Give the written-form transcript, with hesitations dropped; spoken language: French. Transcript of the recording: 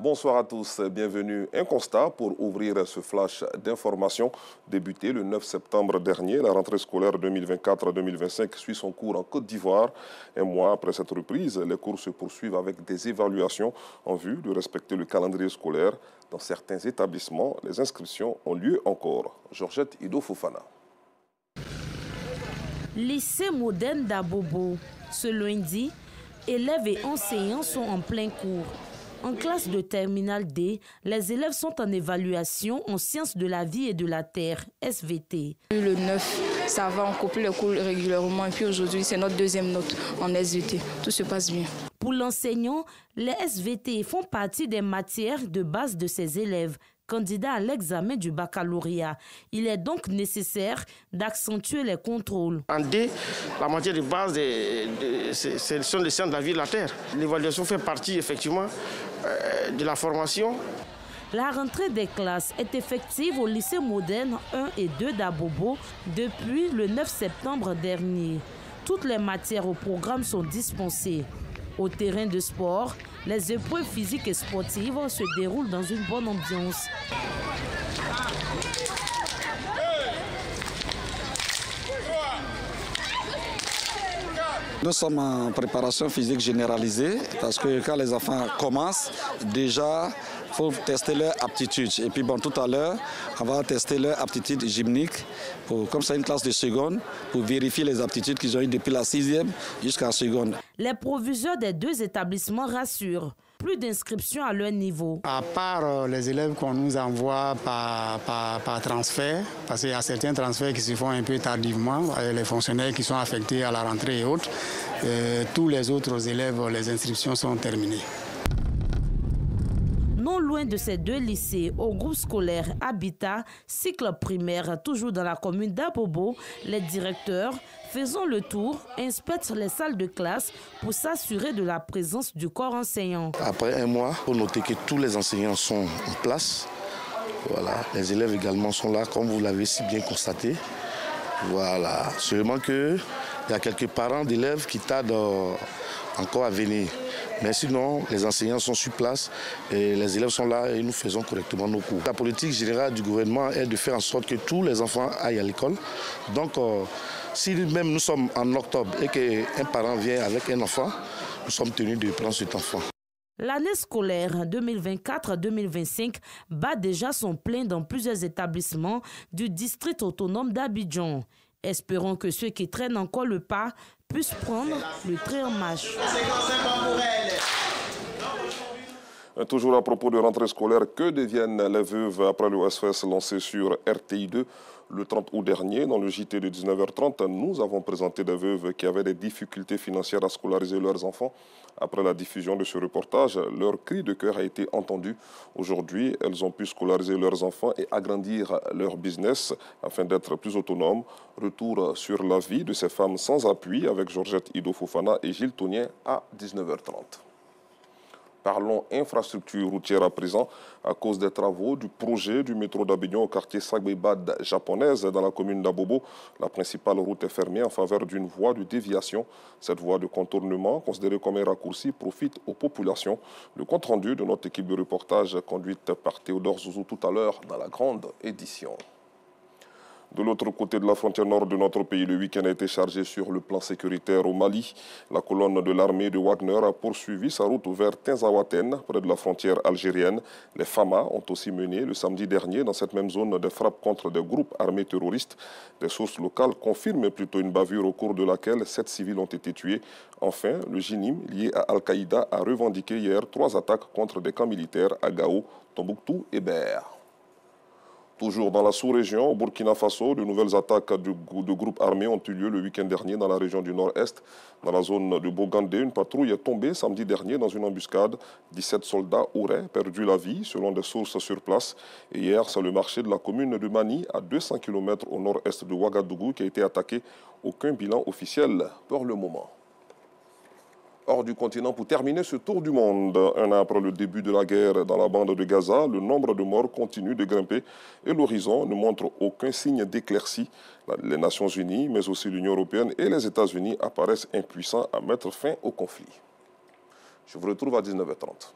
Bonsoir à tous, bienvenue. Un constat pour ouvrir ce flash d'information. Débuté le 9 septembre dernier, la rentrée scolaire 2024-2025 suit son cours en Côte d'Ivoire. Un mois après cette reprise, les cours se poursuivent avec des évaluations en vue de respecter le calendrier scolaire. Dans certains établissements, les inscriptions ont lieu encore. Georgette Ido Fofana. Lycée moderne d'Abobo. Ce lundi, élèves et enseignants sont en plein cours. En classe de terminale D, les élèves sont en évaluation en sciences de la vie et de la terre, SVT. Le 9, ça va, on copie les cours régulièrement et puis aujourd'hui, c'est notre deuxième note en SVT. Tout se passe bien. Pour l'enseignant, les SVT font partie des matières de base de ses élèves, candidats à l'examen du baccalauréat. Il est donc nécessaire d'accentuer les contrôles. En D, la matière de base, sont les sciences de la vie et de la terre. L'évaluation fait partie effectivement de la formation. La rentrée des classes est effective au lycée moderne 1 et 2 d'Abobo depuis le 9 septembre dernier. Toutes les matières au programme sont dispensées. Au terrain de sport, les épreuves physiques et sportives se déroulent dans une bonne ambiance. Nous sommes en préparation physique généralisée parce que quand les enfants commencent, déjà, il faut tester leur aptitude. Et puis bon, tout à l'heure, on va tester leur aptitude gymnique, comme c'est une classe de seconde, pour vérifier les aptitudes qu'ils ont eues depuis la 6e jusqu'à la seconde. Les proviseurs des deux établissements rassurent. Plus d'inscriptions à leur niveau. À part les élèves qu'on nous envoie par transfert, parce qu'il y a certains transferts qui se font un peu tardivement, les fonctionnaires qui sont affectés à la rentrée et autres, tous les autres élèves, les inscriptions sont terminées. Non loin de ces deux lycées, au groupe scolaire Habitat, cycle primaire, toujours dans la commune d'Abobo, les directeurs, faisant le tour, inspectent les salles de classe pour s'assurer de la présence du corps enseignant. Après un mois, il faut noter que tous les enseignants sont en place. Voilà. Les élèves également sont là, comme vous l'avez si bien constaté. Voilà. Seulement qu'il y a quelques parents d'élèves qui tardent encore à venir. Mais sinon, les enseignants sont sur place et les élèves sont là et nous faisons correctement nos cours. La politique générale du gouvernement est de faire en sorte que tous les enfants aillent à l'école. Donc, si même nous sommes en octobre et qu'un parent vient avec un enfant, nous sommes tenus de prendre cet enfant. L'année scolaire 2024-2025 bat déjà son plein dans plusieurs établissements du district autonome d'Abidjan. Espérons que ceux qui traînent encore le pas puissent prendre le train en marche. Toujours à propos de rentrée scolaire, que deviennent les veuves après le SOS lancé sur RTI2 le 30 août dernier? Dans le JT de 19h30, nous avons présenté des veuves qui avaient des difficultés financières à scolariser leurs enfants. Après la diffusion de ce reportage, leur cri de cœur a été entendu. Aujourd'hui, elles ont pu scolariser leurs enfants et agrandir leur business afin d'être plus autonomes. Retour sur la vie de ces femmes sans appui avec Georgette Ido Fofana et Gilles Tonien à 19h30. Parlons infrastructure routière à présent. À cause des travaux du projet du métro d'Abidjan au quartier Sagbebad japonaise dans la commune d'Abobo, la principale route est fermée en faveur d'une voie de déviation. Cette voie de contournement, considérée comme un raccourci, profite aux populations. Le compte-rendu de notre équipe de reportage conduite par Théodore Zouzou tout à l'heure dans la grande édition. De l'autre côté de la frontière nord de notre pays, le week-end a été chargé sur le plan sécuritaire au Mali. La colonne de l'armée de Wagner a poursuivi sa route vers Tinzaouaten, près de la frontière algérienne. Les FAMA ont aussi mené le samedi dernier dans cette même zone des frappes contre des groupes armés terroristes. Des sources locales confirment plutôt une bavure au cours de laquelle 7 civils ont été tués. Enfin, le JNIM, lié à Al-Qaïda, a revendiqué hier 3 attaques contre des camps militaires à Gao, Tombouctou et Ber. Toujours dans la sous-région, au Burkina Faso, de nouvelles attaques de groupes armés ont eu lieu le week-end dernier dans la région du nord-est. Dans la zone de Bogandé, une patrouille est tombée samedi dernier dans une embuscade. 17 soldats auraient perdu la vie, selon des sources sur place. Et hier, c'est le marché de la commune de Mani, à 200 km au nord-est de Ouagadougou, qui a été attaqué. Aucun bilan officiel pour le moment. Hors du continent, pour terminer ce tour du monde, un an après le début de la guerre dans la bande de Gaza, le nombre de morts continue de grimper et l'horizon ne montre aucun signe d'éclaircie. Les Nations Unies, mais aussi l'Union européenne et les États-Unis apparaissent impuissants à mettre fin au conflit. Je vous retrouve à 19h30.